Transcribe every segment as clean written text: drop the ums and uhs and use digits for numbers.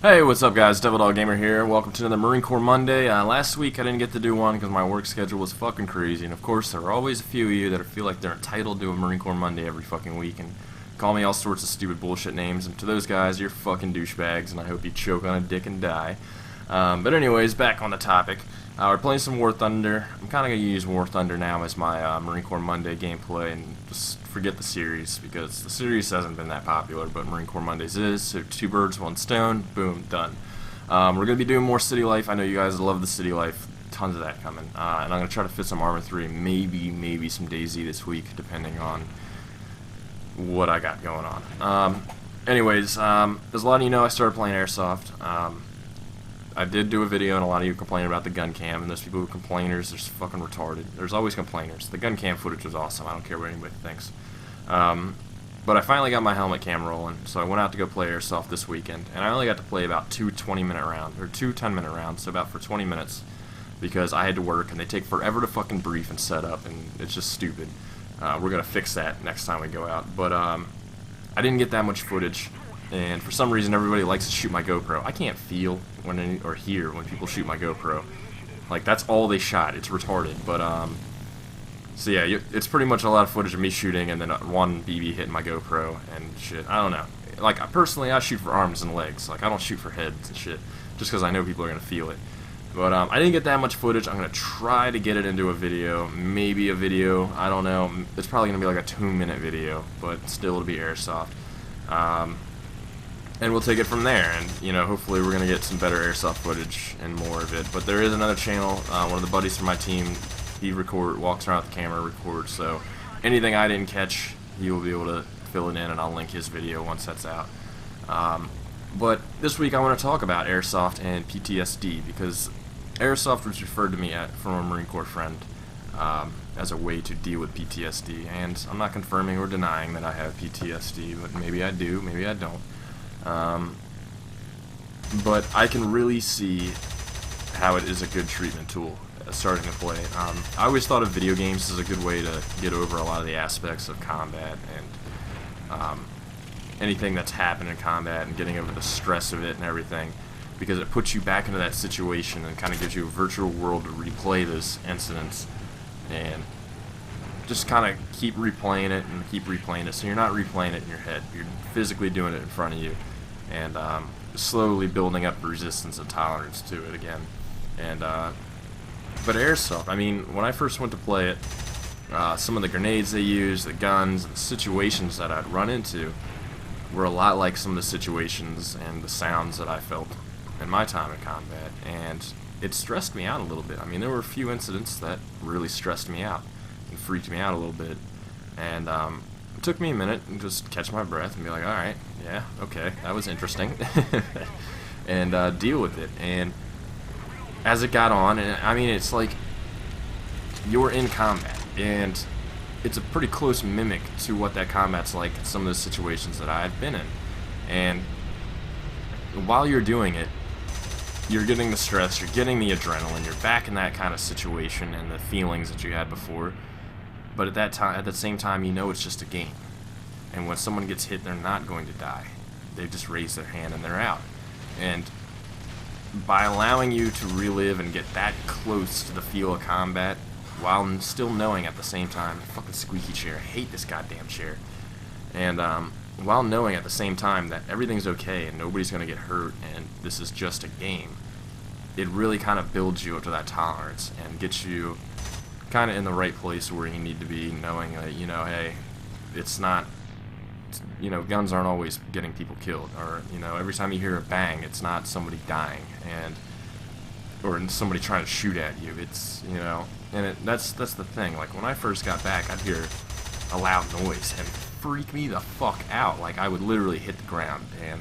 Hey, what's up guys, Devil Dog Gamer here. Welcome to another Marine Corps Monday. Last week I didn't get to do one because my work schedule was fucking crazy, and of course there are always a few of you that feel like they're entitled to a Marine Corps Monday every fucking week and call me all sorts of stupid bullshit names, and to those guys, you're fucking douchebags and I hope you choke on a dick and die. But anyways, back on the topic. We're playing some War Thunder. I'm kind of going to use War Thunder now as my Marine Corps Monday gameplay and just forget the series because the series hasn't been that popular, but Marine Corps Mondays is, so two birds, one stone, boom, done. We're going to be doing more city life. I know you guys love the city life, tons of that coming, and I'm going to try to fit some Arma 3, maybe some DayZ this week, depending on what I got going on. Anyways, as a lot of you know, I started playing Airsoft. I did do a video, and a lot of you complain about the gun cam, and those people who are complainers, they're fucking retarded. There's always complainers. The gun cam footage was awesome. I don't care what anybody thinks. But I finally got my helmet cam rolling, so I went out to go play Airsoft this weekend, and I only got to play about two 20-minute rounds, or two 10-minute rounds, so about for 20 minutes, because I had to work, and they take forever to fucking brief and set up, and it's just stupid. We're going to fix that next time we go out, but I didn't get that much footage. And for some reason, everybody likes to shoot my GoPro. I can't feel or hear when people shoot my GoPro. Like, that's all they shot. It's retarded. But, so yeah, it's pretty much a lot of footage of me shooting and then one BB hitting my GoPro and shit. I don't know. Like, personally, I shoot for arms and legs. Like, I don't shoot for heads and shit. Just because I know people are going to feel it. But, I didn't get that much footage. I'm going to try to get it into a video. Maybe a video. I don't know. It's probably going to be like a 2-minute video. But still, it'll be Airsoft. And we'll take it from there, and you know, hopefully we're gonna get some better Airsoft footage and more of it. But there is another channel, one of the buddies from my team, he walks around with the camera, records, so anything I didn't catch, he will be able to fill it in, and I'll link his video once that's out. But this week I want to talk about Airsoft and PTSD, because Airsoft was referred to me from a Marine Corps friend as a way to deal with PTSD, and I'm not confirming or denying that I have PTSD, but maybe I do, maybe I don't. But I can really see how it is a good treatment tool starting to play. I always thought of video games as a good way to get over a lot of the aspects of combat and anything that's happened in combat and getting over the stress of it and everything, because it puts you back into that situation and kind of gives you a virtual world to replay those incidents and just kind of keep replaying it and keep replaying it, so you're not replaying it in your head, you're physically doing it in front of you, and slowly building up resistance and tolerance to it again. And but Airsoft, I mean, when I first went to play it, some of the grenades they used, the guns, the situations that I'd run into were a lot like some of the situations and the sounds that I felt in my time in combat, and it stressed me out a little bit. I mean, there were a few incidents that really stressed me out and freaked me out a little bit, and it took me a minute and just catch my breath and be like, alright, yeah, okay, that was interesting, and deal with it. And as it got on, and I mean, it's like you're in combat, and it's a pretty close mimic to what that combat's like in some of those situations that I've been in. And while you're doing it, you're getting the stress, you're getting the adrenaline, you're back in that kind of situation and the feelings that you had before. But at the same time, you know it's just a game. And when someone gets hit, they're not going to die. They just raise their hand and they're out. And by allowing you to relive and get that close to the feel of combat, while still knowing at the same time, fucking squeaky chair, I hate this goddamn chair. And while knowing at the same time that everything's okay and nobody's going to get hurt and this is just a game, it really kind of builds you up to that tolerance and gets you kind of in the right place where you need to be, knowing that, you know, hey, it's not, you know, guns aren't always getting people killed, or, you know, every time you hear a bang, it's not somebody dying, and or somebody trying to shoot at you. It's, you know, and that's the thing. Like, when I first got back, I'd hear a loud noise and freak me the fuck out. Like, I would literally hit the ground, and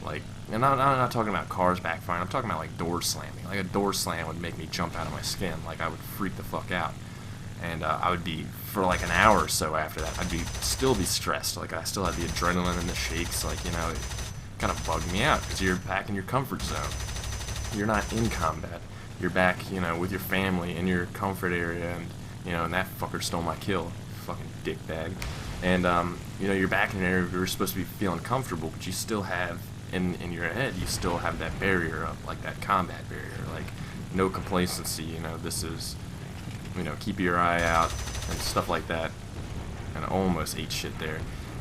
like, and I'm not talking about cars backfiring, I'm talking about like doors slamming. Like, a door slam would make me jump out of my skin. Like, I would freak the fuck out. And I would be, for like an hour or so after that, I'd still be stressed. Like, I still had the adrenaline and the shakes. Like, you know, it kind of bugged me out because you're back in your comfort zone. You're not in combat. You're back, you know, with your family in your comfort area, and, you know, and that fucker stole my kill. Fucking dickbag. And, you know, you're back in an area where you're supposed to be feeling comfortable, but you still have in your head, you still have that barrier of, like, that combat barrier, like, no complacency, you know, this is, you know, keep your eye out and stuff like that. And I almost ate shit there.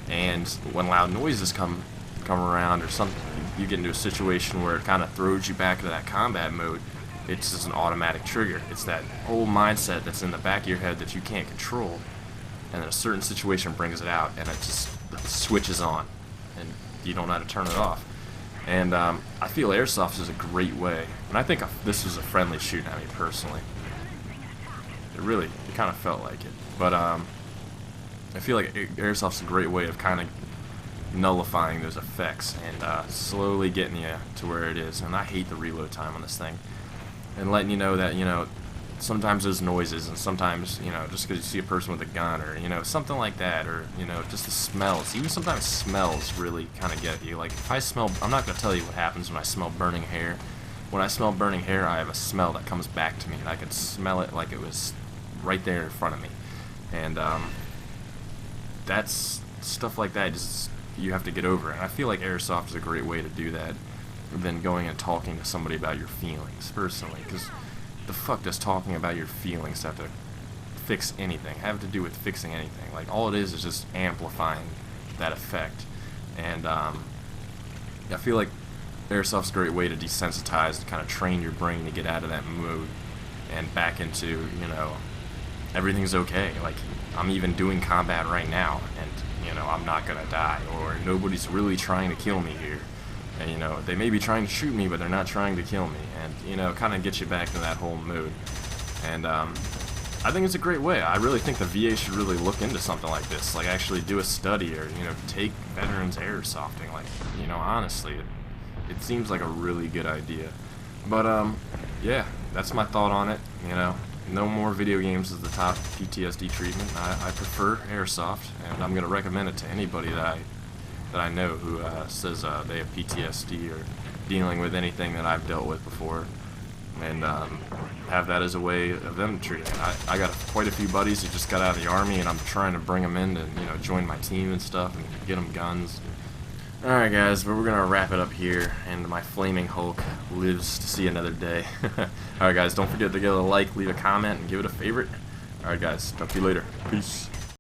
And when loud noises come around or something, you get into a situation where it kind of throws you back into that combat mode. It's just an automatic trigger. It's that whole mindset that's in the back of your head that you can't control, and then a certain situation brings it out, and it just switches on, and you don't know how to turn it off. And I feel Airsoft is a great way, and I think this was a friendly shoot at me personally. It kind of felt like it. But I feel like Airsoft's a great way of kind of nullifying those effects and slowly getting you to where it is. And I hate the reload time on this thing, and letting you know that, you know, sometimes there's noises, and sometimes, you know, just because you see a person with a gun, or, you know, something like that, or, you know, just the smells. Even sometimes smells really kind of get you. Like, if I smell, I'm not going to tell you what happens when I smell burning hair. When I smell burning hair, I have a smell that comes back to me, and I can smell it like it was right there in front of me. And that's stuff like that, just, you have to get over. And I feel like Airsoft is a great way to do that, than going and talking to somebody about your feelings, personally, because the fuck does talking about your feelings have to fix anything, have to do with fixing anything? Like, all it is just amplifying that effect. And I feel like Airsoft's a great way to desensitize and kind of train your brain to get out of that mode and back into, you know, everything's okay. Like, I'm even doing combat right now, and, you know, I'm not gonna die, or nobody's really trying to kill me here. And, you know, they may be trying to shoot me, but they're not trying to kill me. And, you know, kind of gets you back to that whole mood. And I think it's a great way. I really think the VA should really look into something like this. Like, actually do a study, or, you know, take veterans airsofting. Like, you know, honestly, it seems like a really good idea. But, yeah, that's my thought on it. You know, no more video games as the top PTSD treatment. I prefer Airsoft, and I'm going to recommend it to anybody that I know who says they have PTSD or dealing with anything that I've dealt with before, and have that as a way of them treating it. I got quite a few buddies who just got out of the Army, and I'm trying to bring them in to, you know, join my team and stuff, and get them guns. Alright guys, but we're going to wrap it up here, and my Flaming Hulk lives to see another day. Alright guys, don't forget to give it a like, leave a comment, and give it a favorite. Alright guys, talk to you later. Peace.